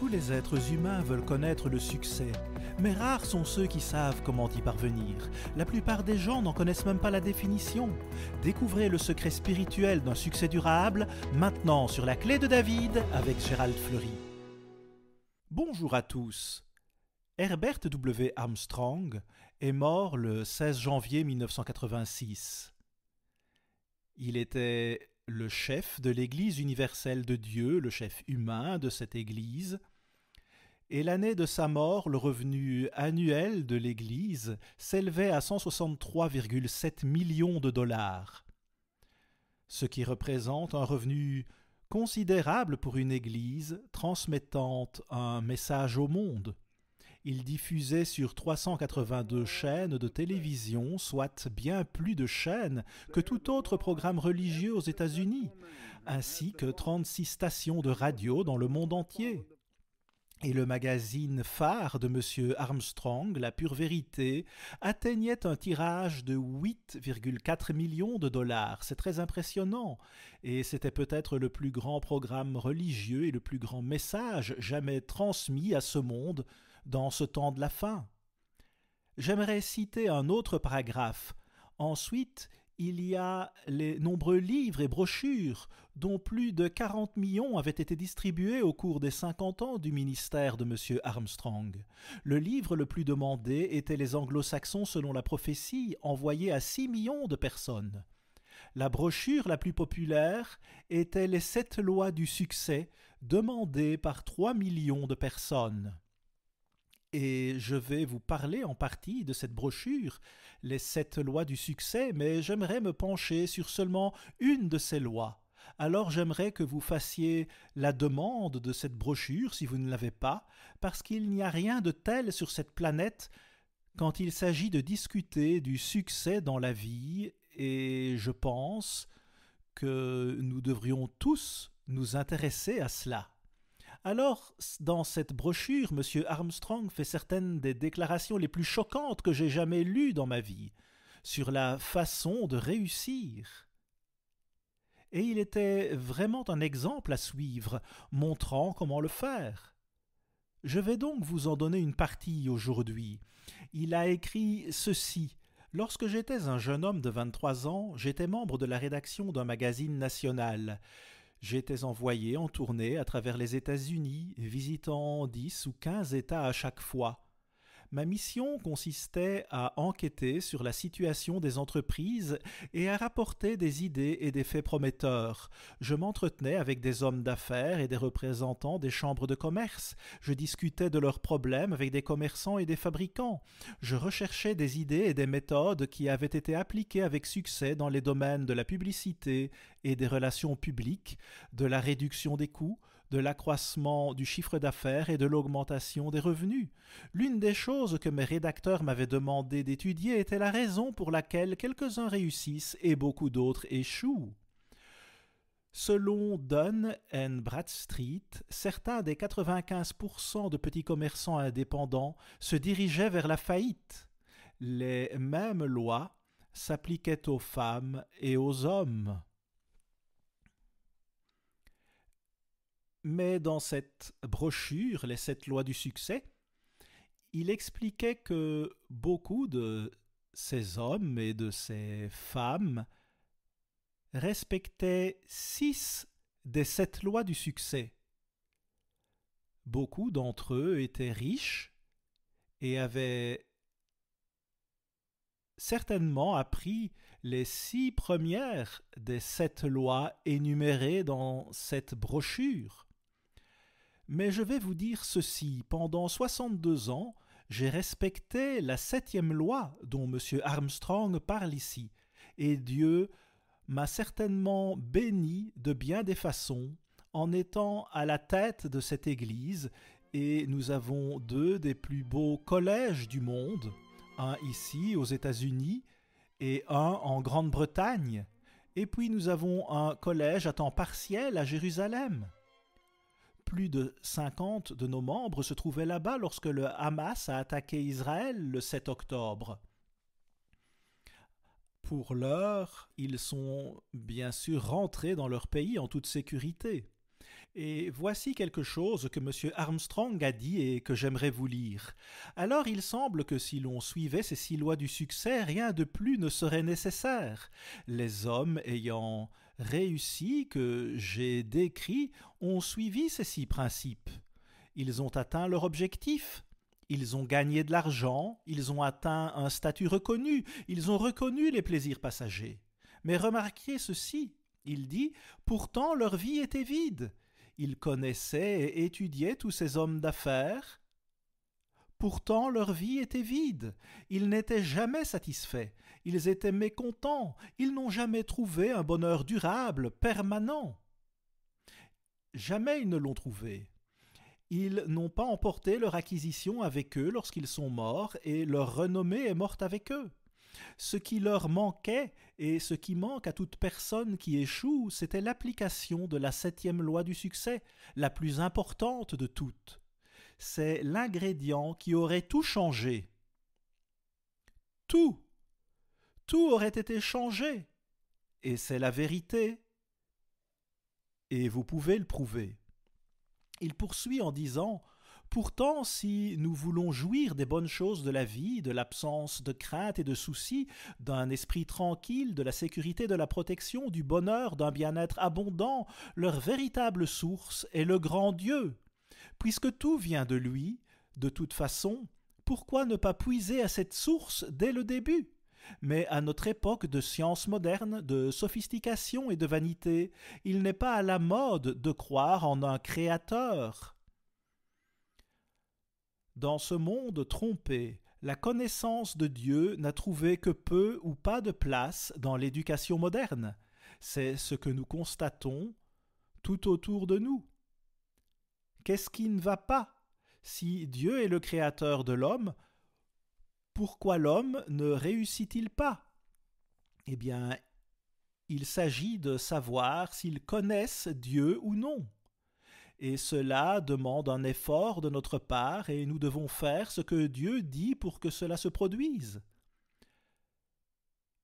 les êtres humains veulent connaître le succès, mais rares sont ceux qui savent comment y parvenir. La plupart des gens n'en connaissent même pas la définition. Découvrez le secret spirituel d'un succès durable, maintenant sur la clé de David avec Gérald Fleury. Bonjour à tous. Herbert W. Armstrong est mort le 16 janvier 1986. Il était le chef de l'Église universelle de Dieu, le chef humain de cette Église, et l'année de sa mort, le revenu annuel de l'Église s'élevait à 163,7 millions de dollars, ce qui représente un revenu considérable pour une Église transmettant un message au monde. Il diffusait sur 382 chaînes de télévision, soit bien plus de chaînes que tout autre programme religieux aux États-Unis, ainsi que 36 stations de radio dans le monde entier. Et le magazine phare de M. Armstrong, La Pure Vérité, atteignait un tirage de 8,4 millions de dollars. C'est très impressionnant. Et c'était peut-être le plus grand programme religieux et le plus grand message jamais transmis à ce monde dans ce temps de la fin. J'aimerais citer un autre paragraphe. Ensuite, il y a les nombreux livres et brochures dont plus de 40 millions avaient été distribués au cours des 50 ans du ministère de M. Armstrong. Le livre le plus demandé était Les Anglo-Saxons selon la prophétie, envoyé à 6 millions de personnes. La brochure la plus populaire était Les 7 lois du succès, demandée par 3 millions de personnes. Et je vais vous parler en partie de cette brochure, les 7 lois du succès, mais j'aimerais me pencher sur seulement une de ces lois. Alors j'aimerais que vous fassiez la demande de cette brochure si vous ne l'avez pas, parce qu'il n'y a rien de tel sur cette planète quand il s'agit de discuter du succès dans la vie, et je pense que nous devrions tous nous intéresser à cela. Alors, dans cette brochure, M. Armstrong fait certaines des déclarations les plus choquantes que j'ai jamais lues dans ma vie, sur la façon de réussir. Et il était vraiment un exemple à suivre, montrant comment le faire. Je vais donc vous en donner une partie aujourd'hui. Il a écrit ceci. Lorsque j'étais un jeune homme de 23 ans, j'étais membre de la rédaction d'un magazine national. J'étais envoyé en tournée à travers les États-Unis, visitant 10 ou 15 États à chaque fois. Ma mission consistait à enquêter sur la situation des entreprises et à rapporter des idées et des faits prometteurs. Je m'entretenais avec des hommes d'affaires et des représentants des chambres de commerce. Je discutais de leurs problèmes avec des commerçants et des fabricants. Je recherchais des idées et des méthodes qui avaient été appliquées avec succès dans les domaines de la publicité et des relations publiques, de la réduction des coûts, de l'accroissement du chiffre d'affaires et de l'augmentation des revenus. L'une des choses que mes rédacteurs m'avaient demandé d'étudier était la raison pour laquelle quelques-uns réussissent et beaucoup d'autres échouent. Selon Dun & Bradstreet, certains des 95% de petits commerçants indépendants se dirigeaient vers la faillite. Les mêmes lois s'appliquaient aux femmes et aux hommes. Mais dans cette brochure, les 7 lois du succès, il expliquait que beaucoup de ces hommes et de ces femmes respectaient 6 des 7 lois du succès. Beaucoup d'entre eux étaient riches et avaient certainement appris les 6 premières des 7 lois énumérées dans cette brochure. Mais je vais vous dire ceci, pendant 62 ans, j'ai respecté la 7e loi dont M. Armstrong parle ici, et Dieu m'a certainement béni de bien des façons en étant à la tête de cette Église, et nous avons 2 des plus beaux collèges du monde, un ici aux États-Unis et un en Grande-Bretagne, et puis nous avons un collège à temps partiel à Jérusalem. Plus de 50 de nos membres se trouvaient là-bas lorsque le Hamas a attaqué Israël le 7 octobre. Pour l'heure, ils sont bien sûr rentrés dans leur pays en toute sécurité. Et voici quelque chose que M. Armstrong a dit et que j'aimerais vous lire. Alors il semble que si l'on suivait ces 6 lois du succès, rien de plus ne serait nécessaire. Les hommes ayant réussi que j'ai décrits ont suivi ces 6 principes. Ils ont atteint leur objectif. Ils ont gagné de l'argent, ils ont atteint un statut reconnu, ils ont reconnu les plaisirs passagers. Mais remarquez ceci, il dit « Pourtant leur vie était vide ». Ils connaissaient et étudiaient tous ces hommes d'affaires. Pourtant leur vie était vide. Ils n'étaient jamais satisfaits. Ils étaient mécontents. Ils n'ont jamais trouvé un bonheur durable, permanent. Jamais ils ne l'ont trouvé. Ils n'ont pas emporté leur acquisition avec eux lorsqu'ils sont morts, et leur renommée est morte avec eux. Ce qui leur manquait, et ce qui manque à toute personne qui échoue, c'était l'application de la 7e loi du succès, la plus importante de toutes. C'est l'ingrédient qui aurait tout changé. Tout aurait été changé, et c'est la vérité. Et vous pouvez le prouver. Il poursuit en disant « Pourtant, si nous voulons jouir des bonnes choses de la vie, de l'absence de crainte et de soucis, d'un esprit tranquille, de la sécurité, de la protection, du bonheur, d'un bien-être abondant, leur véritable source est le grand Dieu. Puisque tout vient de lui, de toute façon, pourquoi ne pas puiser à cette source dès le début ? Mais à notre époque de science moderne, de sophistication et de vanité, il n'est pas à la mode de croire en un créateur. Dans ce monde trompé, la connaissance de Dieu n'a trouvé que peu ou pas de place dans l'éducation moderne. C'est ce que nous constatons tout autour de nous. Qu'est-ce qui ne va pas? Si Dieu est le créateur de l'homme, pourquoi l'homme ne réussit-il pas? Eh bien, il s'agit de savoir s'ils connaissent Dieu ou non. Et cela demande un effort de notre part et nous devons faire ce que Dieu dit pour que cela se produise.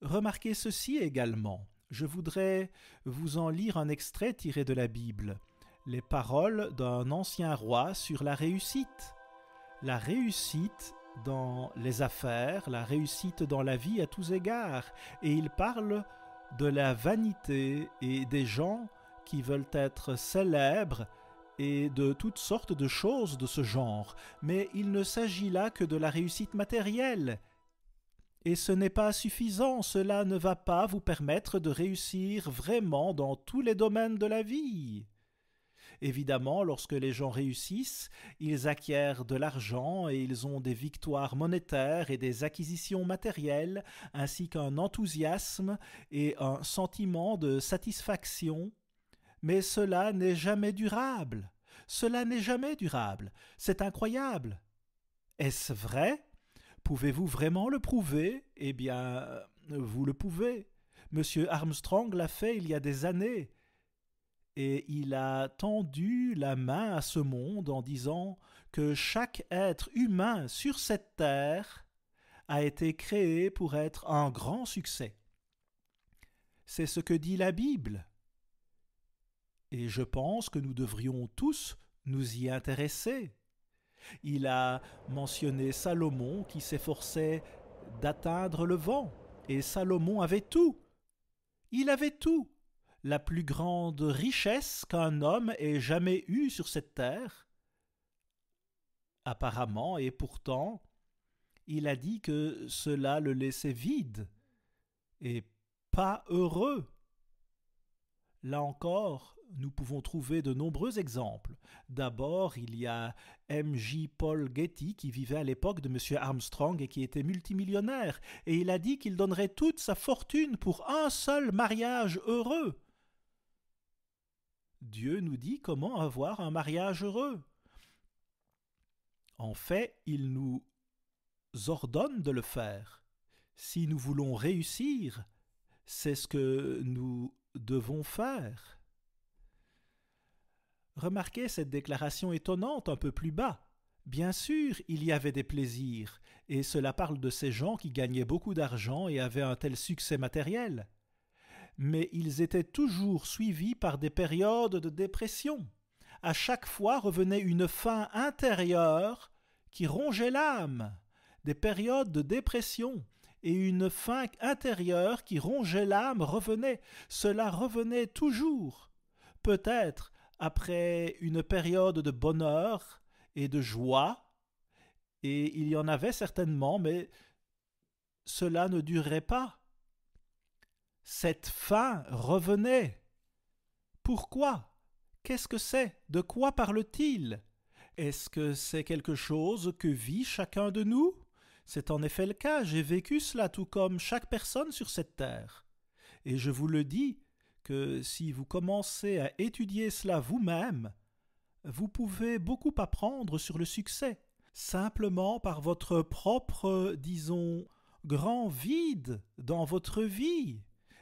Remarquez ceci également. Je voudrais vous en lire un extrait tiré de la Bible. Les paroles d'un ancien roi sur la réussite. La réussite dans les affaires, la réussite dans la vie à tous égards. Et il parle de la vanité et des gens qui veulent être célèbres et de toutes sortes de choses de ce genre. Mais il ne s'agit là que de la réussite matérielle. Et ce n'est pas suffisant, cela ne va pas vous permettre de réussir vraiment dans tous les domaines de la vie. Évidemment, lorsque les gens réussissent, ils acquièrent de l'argent et ils ont des victoires monétaires et des acquisitions matérielles, ainsi qu'un enthousiasme et un sentiment de satisfaction. Mais cela n'est jamais durable. Cela n'est jamais durable. C'est incroyable. Est-ce vrai? Pouvez-vous vraiment le prouver? Eh bien, vous le pouvez. Monsieur Armstrong l'a fait il y a des années. Et il a tendu la main à ce monde en disant que chaque être humain sur cette terre a été créé pour être un grand succès. C'est ce que dit la Bible. Et je pense que nous devrions tous nous y intéresser. Il a mentionné Salomon qui s'efforçait d'atteindre le vent, et Salomon avait tout. Il avait tout. La plus grande richesse qu'un homme ait jamais eue sur cette terre. Apparemment, et pourtant, il a dit que cela le laissait vide et pas heureux. Là encore, nous pouvons trouver de nombreux exemples. D'abord, il y a M.J. Paul Getty qui vivait à l'époque de M. Armstrong et qui était multimillionnaire, et il a dit qu'il donnerait toute sa fortune pour un seul mariage heureux. Dieu nous dit comment avoir un mariage heureux. En fait, il nous ordonne de le faire. Si nous voulons réussir, c'est ce que nous devons faire. Remarquez cette déclaration étonnante un peu plus bas. Bien sûr, il y avait des plaisirs, et cela parle de ces gens qui gagnaient beaucoup d'argent et avaient un tel succès matériel. Mais ils étaient toujours suivis par des périodes de dépression. à chaque fois revenait une faim intérieure qui rongeait l'âme, des périodes de dépression, et une faim intérieure qui rongeait l'âme revenait. Cela revenait toujours. Peut-être après une période de bonheur et de joie, et il y en avait certainement, mais cela ne durerait pas. Cette faim revenait. Pourquoi? Qu'est-ce que c'est? De quoi parle-t-il? Est-ce que c'est quelque chose que vit chacun de nous? C'est en effet le cas, j'ai vécu cela tout comme chaque personne sur cette terre. Et je vous le dis que si vous commencez à étudier cela vous-même, vous pouvez beaucoup apprendre sur le succès, simplement par votre propre, disons, grand vide dans votre vie.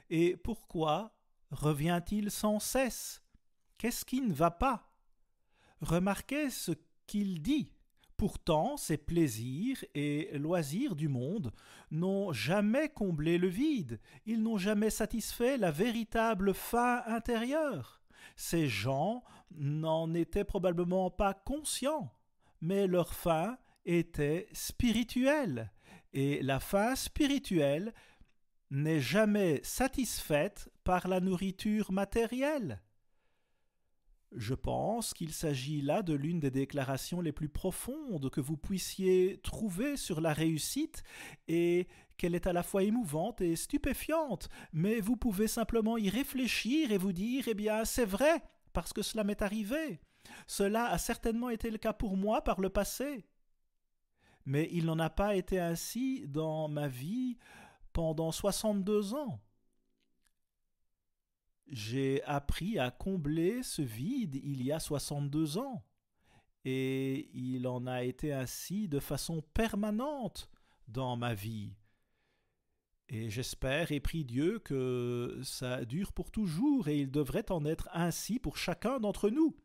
Et pourquoi revient-il sans cesse? Qu'est-ce qui ne va pas? Remarquez ce qu'il dit. Pourtant, ces plaisirs et loisirs du monde n'ont jamais comblé le vide, ils n'ont jamais satisfait la véritable faim intérieure. Ces gens n'en étaient probablement pas conscients, mais leur faim était spirituelle, et la faim spirituelle n'est jamais satisfaite par la nourriture matérielle. Je pense qu'il s'agit là de l'une des déclarations les plus profondes que vous puissiez trouver sur la réussite et qu'elle est à la fois émouvante et stupéfiante, mais vous pouvez simplement y réfléchir et vous dire « Eh bien, c'est vrai, parce que cela m'est arrivé. Cela a certainement été le cas pour moi par le passé. » Mais il n'en a pas été ainsi dans ma vie pendant 62 ans. J'ai appris à combler ce vide il y a 62 ans, et il en a été ainsi de façon permanente dans ma vie. Et j'espère et prie Dieu que ça dure pour toujours, et il devrait en être ainsi pour chacun d'entre nous.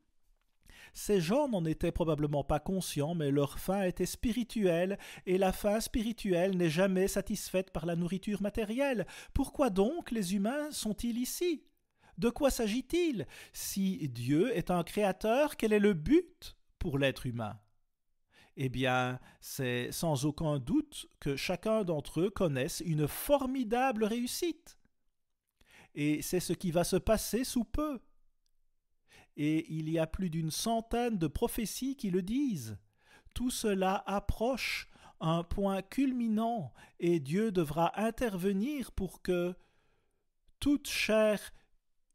Ces gens n'en étaient probablement pas conscients, mais leur faim était spirituelle, et la faim spirituelle n'est jamais satisfaite par la nourriture matérielle. Pourquoi donc les humains sont-ils ici? De quoi s'agit-il? Si Dieu est un créateur, quel est le but pour l'être humain? Eh bien, c'est sans aucun doute que chacun d'entre eux connaisse une formidable réussite. Et c'est ce qui va se passer sous peu. Et il y a plus d'une centaine de prophéties qui le disent. Tout cela approche un point culminant, et Dieu devra intervenir pour que toute chair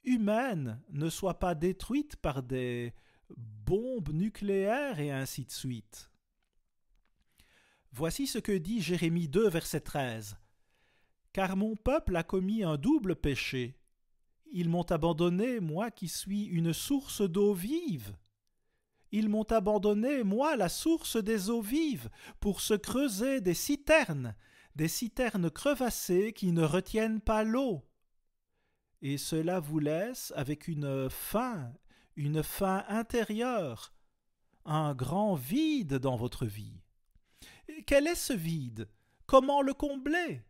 humaine ne soit pas détruite par des bombes nucléaires et ainsi de suite. Voici ce que dit Jérémie 2, verset 13. « Car mon peuple a commis un double péché. Ils m'ont abandonné, moi qui suis une source d'eau vive. Ils m'ont abandonné, moi, la source des eaux vives, pour se creuser des citernes crevassées qui ne retiennent pas l'eau. Et cela vous laisse avec une faim intérieure, un grand vide dans votre vie. Quel est ce vide? Comment le combler?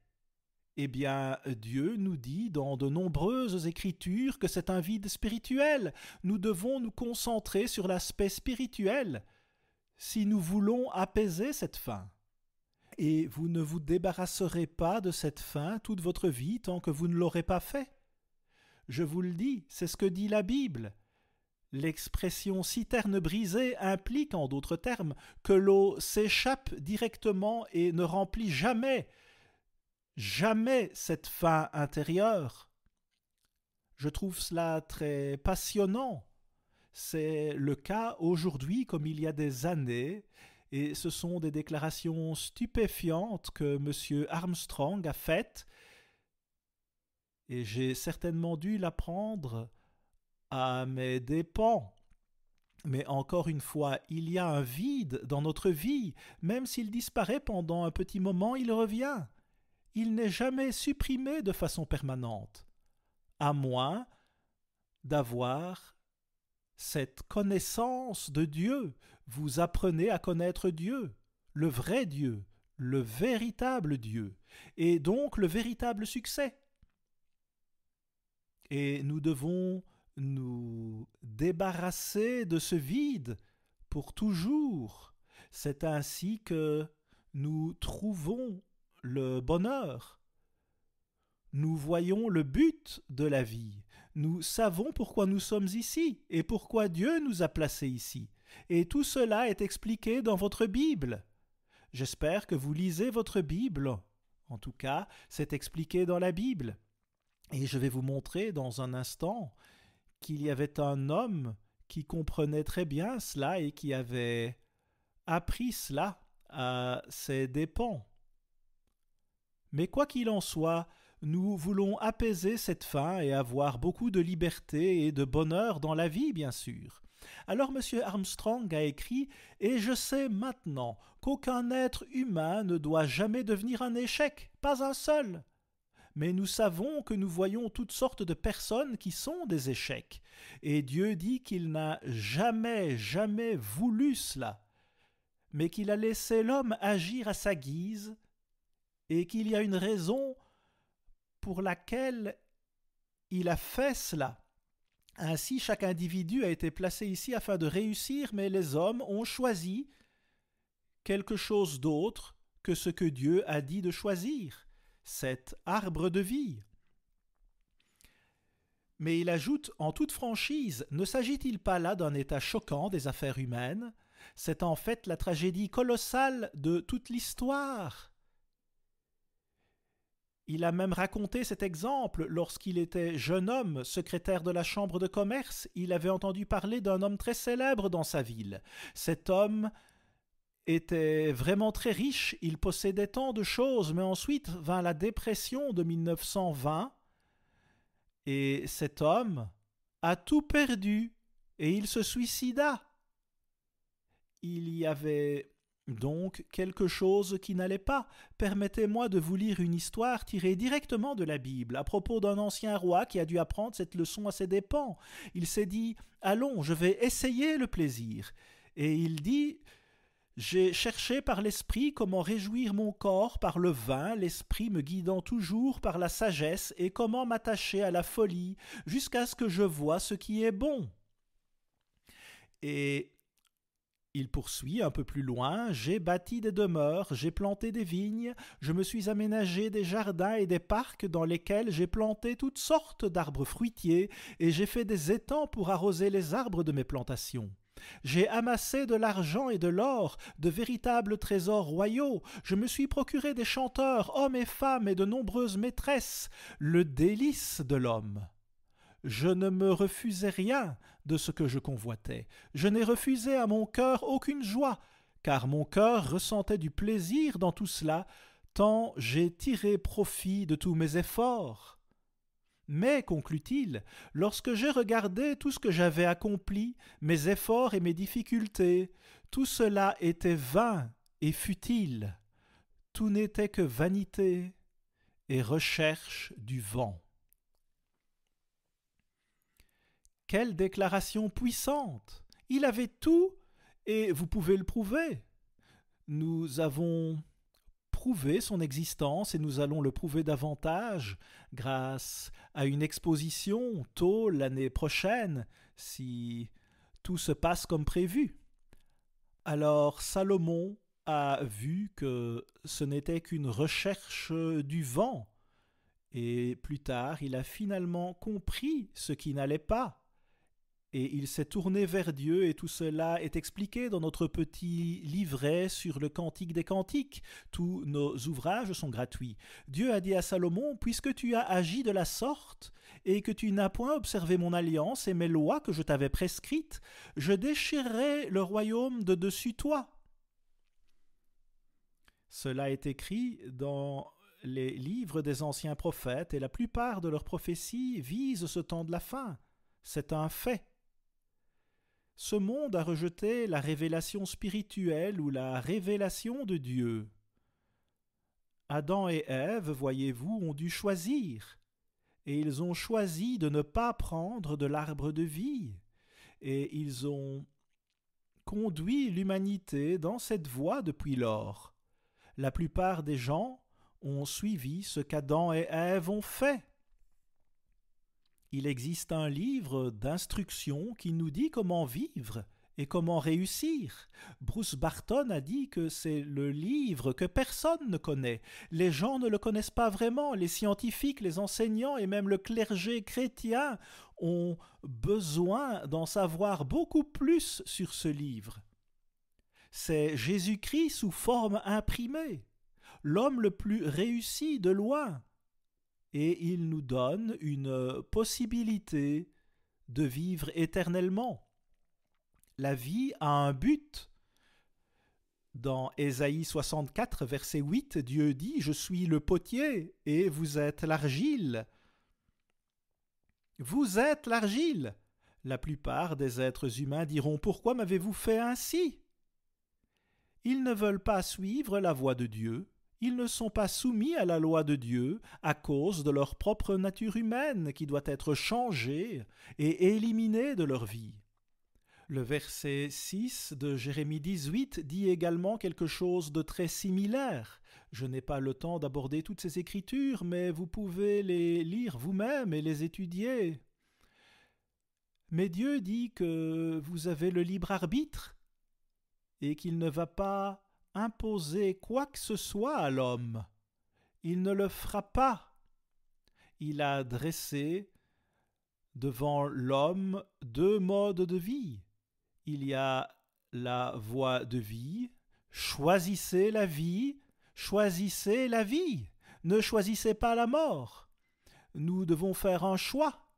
Eh bien, Dieu nous dit dans de nombreuses écritures que c'est un vide spirituel. Nous devons nous concentrer sur l'aspect spirituel si nous voulons apaiser cette faim. Et vous ne vous débarrasserez pas de cette faim toute votre vie tant que vous ne l'aurez pas fait. Je vous le dis, c'est ce que dit la Bible. L'expression citerne brisée implique, en d'autres termes, que l'eau s'échappe directement et ne remplit jamais cette faim intérieure. Je trouve cela très passionnant. C'est le cas aujourd'hui comme il y a des années, et ce sont des déclarations stupéfiantes que M. Armstrong a faites, et j'ai certainement dû l'apprendre à mes dépens. Mais encore une fois, il y a un vide dans notre vie. Même s'il disparaît pendant un petit moment, il revient. Il n'est jamais supprimé de façon permanente, à moins d'avoir cette connaissance de Dieu. Vous apprenez à connaître Dieu, le vrai Dieu, le véritable Dieu, et donc le véritable succès. Et nous devons nous débarrasser de ce vide pour toujours. C'est ainsi que nous trouvons le bonheur. Nous voyons le but de la vie. Nous savons pourquoi nous sommes ici et pourquoi Dieu nous a placés ici. Et tout cela est expliqué dans votre Bible. J'espère que vous lisez votre Bible. En tout cas, c'est expliqué dans la Bible. Et je vais vous montrer dans un instant qu'il y avait un homme qui comprenait très bien cela et qui avait appris cela à ses dépens. Mais quoi qu'il en soit, nous voulons apaiser cette faim et avoir beaucoup de liberté et de bonheur dans la vie, bien sûr. Alors M. Armstrong a écrit « Et je sais maintenant qu'aucun être humain ne doit jamais devenir un échec, pas un seul. Mais nous savons que nous voyons toutes sortes de personnes qui sont des échecs. Et Dieu dit qu'il n'a jamais voulu cela, mais qu'il a laissé l'homme agir à sa guise et qu'il y a une raison pour laquelle il a fait cela. Ainsi, chaque individu a été placé ici afin de réussir, mais les hommes ont choisi quelque chose d'autre que ce que Dieu a dit de choisir, cet arbre de vie. Mais il ajoute en toute franchise, ne s'agit-il pas là d'un état choquant des affaires humaines? C'est en fait la tragédie colossale de toute l'histoire. Il a même raconté cet exemple lorsqu'il était jeune homme, secrétaire de la chambre de commerce. Il avait entendu parler d'un homme très célèbre dans sa ville. Cet homme était vraiment très riche, il possédait tant de choses, mais ensuite vint la dépression de 1920 et cet homme a tout perdu et il se suicida. Il y avait donc quelque chose qui n'allait pas. Permettez-moi de vous lire une histoire tirée directement de la Bible à propos d'un ancien roi qui a dû apprendre cette leçon à ses dépens. Il s'est dit « Allons, je vais essayer le plaisir ». Et il dit « J'ai cherché par l'esprit comment réjouir mon corps par le vin, l'esprit me guidant toujours par la sagesse, et comment m'attacher à la folie jusqu'à ce que je voie ce qui est bon. » Et il poursuit un peu plus loin, « J'ai bâti des demeures, j'ai planté des vignes, je me suis aménagé des jardins et des parcs dans lesquels j'ai planté toutes sortes d'arbres fruitiers et j'ai fait des étangs pour arroser les arbres de mes plantations. J'ai amassé de l'argent et de l'or, de véritables trésors royaux, je me suis procuré des chanteurs, hommes et femmes et de nombreuses maîtresses, le délice de l'homme. Je ne me refusai rien de ce que je convoitais. Je n'ai refusé à mon cœur aucune joie, car mon cœur ressentait du plaisir dans tout cela, tant j'ai tiré profit de tous mes efforts. Mais, conclut-il, lorsque j'ai regardé tout ce que j'avais accompli, mes efforts et mes difficultés, tout cela était vain et futile. Tout n'était que vanité et recherche du vent. » Quelle déclaration puissante! Il avait tout et vous pouvez le prouver. Nous avons prouvé son existence et nous allons le prouver davantage grâce à une exposition tôt l'année prochaine si tout se passe comme prévu. Alors Salomon a vu que ce n'était qu'une recherche du vent et plus tard il a finalement compris ce qui n'allait pas. Et il s'est tourné vers Dieu et tout cela est expliqué dans notre petit livret sur le Cantique des Cantiques. Tous nos ouvrages sont gratuits. Dieu a dit à Salomon, « Puisque tu as agi de la sorte et que tu n'as point observé mon alliance et mes lois que je t'avais prescrites, je déchirerai le royaume de dessus toi. » Cela est écrit dans les livres des anciens prophètes et la plupart de leurs prophéties visent ce temps de la fin. C'est un fait. Ce monde a rejeté la révélation spirituelle ou la révélation de Dieu. Adam et Ève, voyez-vous, ont dû choisir, et ils ont choisi de ne pas prendre de l'arbre de vie, et ils ont conduit l'humanité dans cette voie depuis lors. La plupart des gens ont suivi ce qu'Adam et Ève ont fait. Il existe un livre d'instructions qui nous dit comment vivre et comment réussir. Bruce Barton a dit que c'est le livre que personne ne connaît. Les gens ne le connaissent pas vraiment. Les scientifiques, les enseignants et même le clergé chrétien ont besoin d'en savoir beaucoup plus sur ce livre. C'est Jésus-Christ sous forme imprimée, l'homme le plus réussi de loin. Et il nous donne une possibilité de vivre éternellement. La vie a un but. Dans Ésaïe 64, verset 8, Dieu dit « Je suis le potier et vous êtes l'argile. » Vous êtes l'argile. La plupart des êtres humains diront « Pourquoi m'avez-vous fait ainsi ?» Ils ne veulent pas suivre la voie de Dieu. Ils ne sont pas soumis à la loi de Dieu à cause de leur propre nature humaine qui doit être changée et éliminée de leur vie. Le verset 6 de Jérémie 18 dit également quelque chose de très similaire. Je n'ai pas le temps d'aborder toutes ces écritures, mais vous pouvez les lire vous-même et les étudier. Mais Dieu dit que vous avez le libre arbitre et qu'il ne va pas imposer quoi que ce soit à l'homme. Il ne le fera pas. Il a dressé devant l'homme deux modes de vie. Il y a la voie de vie. Choisissez la vie, choisissez la vie. Ne choisissez pas la mort. Nous devons faire un choix.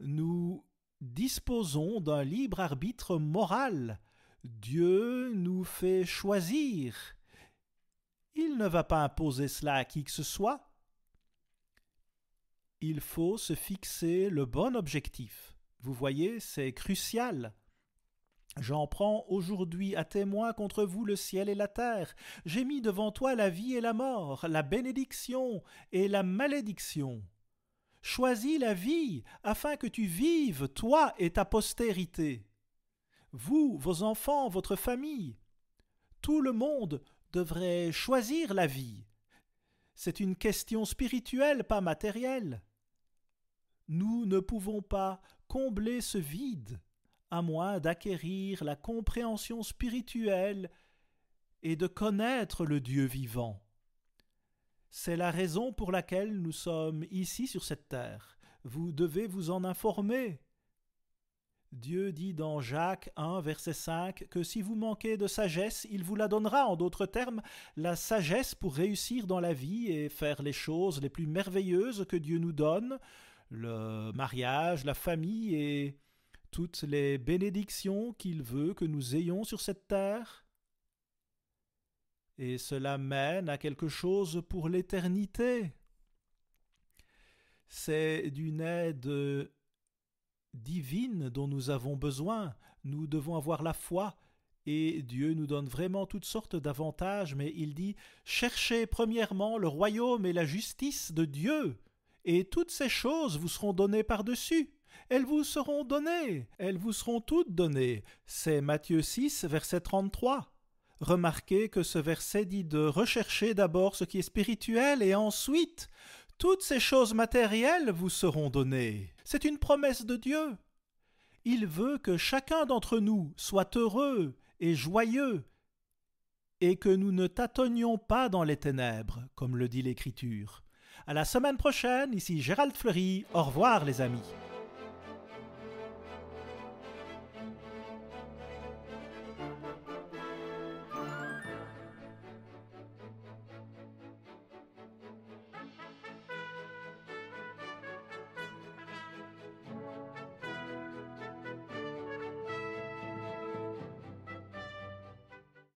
Nous disposons d'un libre arbitre moral. Dieu nous fait choisir. Il ne va pas imposer cela à qui que ce soit. Il faut se fixer le bon objectif. Vous voyez, c'est crucial. J'en prends aujourd'hui à témoin contre vous le ciel et la terre. J'ai mis devant toi la vie et la mort, la bénédiction et la malédiction. Choisis la vie afin que tu vives, toi et ta postérité. Vous, vos enfants, votre famille, tout le monde devrait choisir la vie. C'est une question spirituelle, pas matérielle. Nous ne pouvons pas combler ce vide à moins d'acquérir la compréhension spirituelle et de connaître le Dieu vivant. C'est la raison pour laquelle nous sommes ici sur cette terre. Vous devez vous en informer. Dieu dit dans Jacques 1, verset 5, que si vous manquez de sagesse, il vous la donnera. En d'autres termes, la sagesse pour réussir dans la vie et faire les choses les plus merveilleuses que Dieu nous donne, le mariage, la famille et toutes les bénédictions qu'il veut que nous ayons sur cette terre. Et cela mène à quelque chose pour l'éternité. C'est d'une aide divine dont nous avons besoin. Nous devons avoir la foi et Dieu nous donne vraiment toutes sortes d'avantages, mais il dit « Cherchez premièrement le royaume et la justice de Dieu, et toutes ces choses vous seront données par-dessus. Elles vous seront données, elles vous seront toutes données. » C'est Matthieu 6, verset 33. Remarquez que ce verset dit de rechercher d'abord ce qui est spirituel et ensuite toutes ces choses matérielles vous seront données. C'est une promesse de Dieu. Il veut que chacun d'entre nous soit heureux et joyeux et que nous ne tâtonnions pas dans les ténèbres, comme le dit l'Écriture. À la semaine prochaine, ici Gérald Fleury. Au revoir les amis.